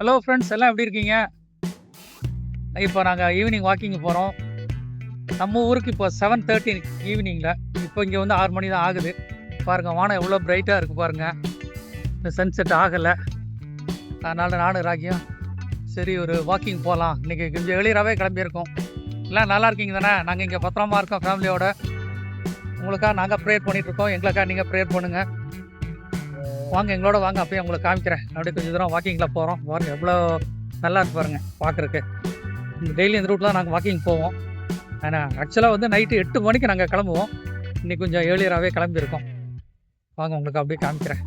Hello friends, எல்லாம் எப்படி இருக்கீங்க? இப்போ நாங்கள் ஈவினிங் வாக்கிங் போகிறோம். நம்ம ஊருக்கு இப்போ 7:30 ஈவினிங்கில். இப்போ இங்கே வந்து 6 மணி தான் ஆகுது. பாருங்கள், வானம் எவ்வளோ பிரைட்டாக இருக்குது பாருங்கள். இந்த சன்செட் ஆகலை. அதனால் நானும் ராகியும் சரி ஒரு வாக்கிங் போகலாம். இன்றைக்கி கொஞ்சம் எளியராகவே கிளம்பியிருக்கோம். எல்லாம் நல்லா இருக்கீங்க தானே? நாங்கள் இங்கே பத்திரமா இருக்கோம் ஃபேமிலியோட. உங்களுக்காக நாங்கள் ப்ரேயர் பண்ணிகிட்ருக்கோம். எங்களுக்காக நீங்கள் ப்ரேயர் பண்ணுங்கள். வாங்க, எங்களோட வாங்க, அப்பயே உங்களுக்கு காமிக்கிறேன். அப்படியே கொஞ்சம் தூரம் வாக்கிங்கில் போகிறோம். பாருங்கள் எவ்வளோ நல்லா இருக்கு பாருங்கள் பார்க்குறக்கு. இந்த டெய்லி இந்த ரூட்டில் நாங்கள் வாக்கிங் போவோம். ஆனால் ஆக்சுவலாக வந்து நைட்டு 8 மணிக்கு நாங்கள் கிளம்புவோம். இன்றைக்கி கொஞ்சம் ஏர்லியராகவே கிளம்பியிருக்கோம். வாங்க, உங்களுக்கு அப்படியே காமிக்கிறேன்.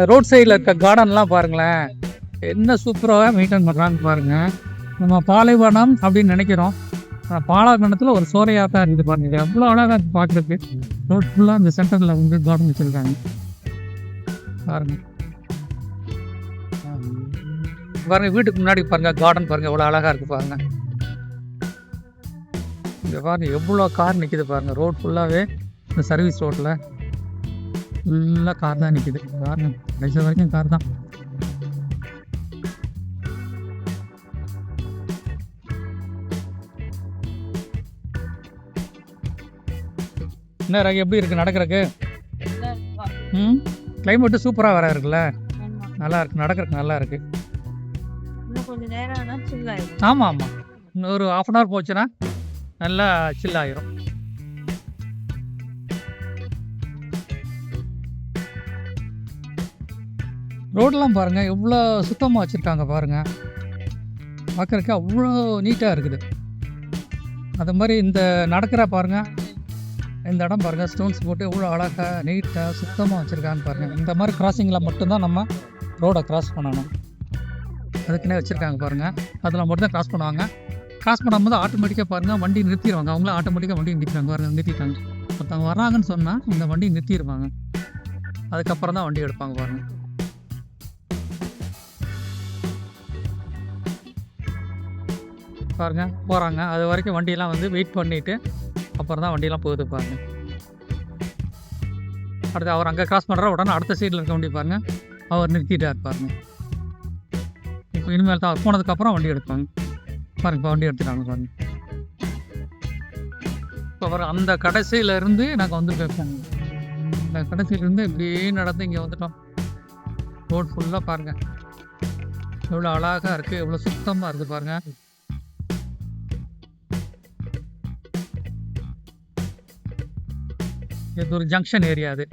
ரோட் சைடில் இருக்க கார்டன்லாம் பாருங்களேன், என்ன சூப்பராக மெயின்டைன் பண்ணுறான்னு பாருங்கள். நம்ம பாலைவனம் அப்படின்னு நினைக்கிறோம். பாலைவனத்தில் ஒரு சோலையாக தான் இருக்குது பாருங்கள். எவ்வளோ அழகாக இருக்குது பார்க்குறதுக்கு. ரோட் ஃபுல்லாக இந்த சென்டரில் வந்து கார்டன் வச்சுருக்காங்க பாருங்கள். பாருங்கள், வீட்டுக்கு முன்னாடி பாருங்கள் கார்டன் பாருங்கள் எவ்வளோ அழகாக இருக்குது பாருங்கள். இங்கே பாருங்கள் எவ்வளோ கார் நிற்கிது பாருங்கள். ரோட் ஃபுல்லாகவே இந்த சர்வீஸ் ரோட்டில் ஃபுல்லாக கார் தான் நிற்கிது பாருங்க. கடைசி வரைக்கும் கார் தான். என்ன ராகி, எப்படி இருக்குது நடக்கிறதுக்கு? கிளைமேட்டு சூப்பராக வர இருக்குல்ல, நல்லா இருக்குது, நடக்கிறதுக்கு நல்லா இருக்குது. ஆமாம் ஆமாம், இன்னொரு 1/2 hour போச்சுன்னா நல்லா சில் ஆகிரும். ரோடெலாம் பாருங்கள் எவ்வளோ சுத்தமாக வச்சுருக்காங்க பாருங்கள். பார்க்குறக்கு அவ்வளோ நீட்டாக இருக்குது. அது மாதிரி இந்த நடக்கிற பாருங்கள், இந்த இடம் பாருங்கள், ஸ்டோன்ஸ் போட்டு எவ்வளோ அழகாக நீட்டாக சுத்தமாக வச்சுருக்கான்னு பாருங்கள். இந்த மாதிரி கிராசிங்கில் மட்டும்தான் நம்ம ரோடை கிராஸ் பண்ணணும். அதுக்குன்னே வச்சுருக்காங்க பாருங்கள். அதில் மட்டும்தான் கிராஸ் பண்ணுவாங்க. கிராஸ் பண்ணும்போது ஆட்டோமேட்டிக்காக பாருங்கள் வண்டி நிறுத்திடுவாங்க. அவங்களும் ஆட்டோமேட்டிக்காக வண்டி நிறுத்திடுவாங்க பாருங்கள். நிறுத்திட்டாங்க, ஒருத்தவங்க வராங்கன்னு சொன்னால் இந்த வண்டி நிறுத்திடுவாங்க. அதுக்கப்புறம் தான் வண்டி எடுப்பாங்க பாருங்கள். பாருங்கள் போகிறாங்க, அது வரைக்கும் வண்டியெல்லாம் வந்து வெயிட் பண்ணிவிட்டு அப்புறம் தான் வண்டியெல்லாம் போகுது பாருங்கள். அடுத்து அவர் அங்கே கிராஸ் பண்ணுற உடனே அடுத்த சைடில் இருக்க வண்டி பாருங்கள், அவர் நிறுத்திட்டார் பாருங்கள். இப்போ இனிமேல் தான் அவர் போனதுக்கப்புறம் வண்டி எடுப்பாங்க பாருங்கள். இப்போ வண்டி எடுத்துட்டாங்க பாருங்கள். இப்போ அவர் அந்த கடைசியிலேருந்து நாங்கள் வந்து பேசுவோங்க. இந்த கடைசியிலேருந்து இப்படியே நடந்து இங்கே வந்துட்டோம். ரோட் ஃபுல்லாக பாருங்கள் எவ்வளோ அழகாக இருக்குது, எவ்வளோ சுத்தமாக இருக்குது பாருங்கள். இது ஒரு ஜங்ஷன் ஏரியா. அது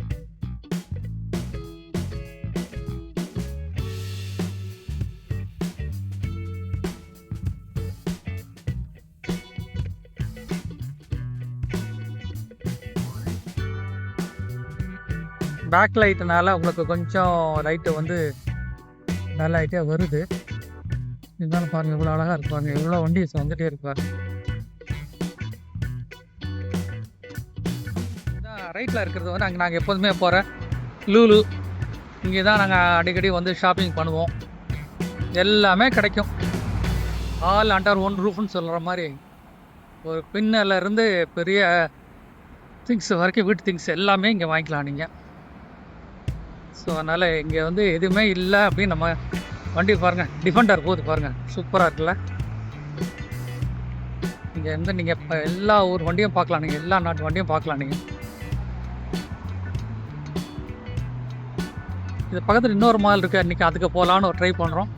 பேக் லைட்டுனால உங்களுக்கு கொஞ்சம் லைட்டு வந்து நல்ல லைட்டாக வருது. இருந்தாலும் பாருங்கள் எவ்வளோ அழகாக இருப்பாங்க, எவ்வளோ வண்டி வந்துகிட்டே இருப்பாங்க. ரைட்டில் இருக்கிறது வந்து அங்கே நாங்கள் எப்போதுமே போகிற லூலு. இங்கே தான் நாங்கள் அடிக்கடி வந்து ஷாப்பிங் பண்ணுவோம். எல்லாமே கிடைக்கும். ஆல் அண்டர் ஒன் ரூஃப்னு சொல்கிற மாதிரி ஒரு பின்னலேருந்து பெரிய திங்ஸ் வரைக்கும் வீட்டு திங்ஸ் எல்லாமே இங்கே வாங்கிக்கலாம் நீங்கள். ஸோ அதனால் இங்கே வந்து எதுவுமே இல்லை அப்படின்னு நம்ம வண்டி பாருங்கள். டிஃபெண்டர் போகுது பாருங்கள், சூப்பராக இருக்குல்ல. இங்கே வந்து நீங்கள் இப்போ எல்லா ஊர் வண்டியும் பார்க்கலாம், நீங்கள் எல்லா நாட்டு வண்டியும் பார்க்கலாம் நீங்கள். இது பக்கத்தில் இன்னொரு மால் இருக்குது, இன்றைக்கி அதுக்கு போகலான்னு ஒரு ட்ரை பண்ணுறோம்.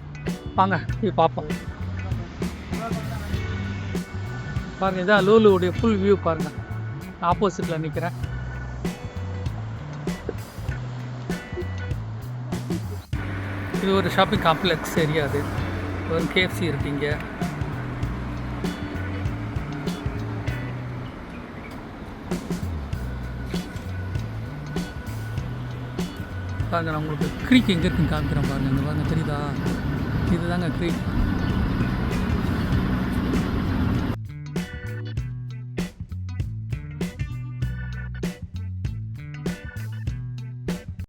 வாங்க போய் பார்ப்போம். பாருங்கள், இதான் லூலுடைய ஃபுல் வியூ பாருங்கள். ஆப்போசிட்டில் நிற்கிறேன். இது ஒரு ஷாப்பிங் காம்ப்ளெக்ஸ் ஏரியா. அது ஒரு KFC இருக்குங்க. பாருங்க, நான் உங்களுக்கு க்ரீக் எங்கே இருக்குன்னு காமிக்கிறேன் பாருங்கள். இந்த பாருங்கள் தெரியுதா, இது தாங்க க்ரீக்.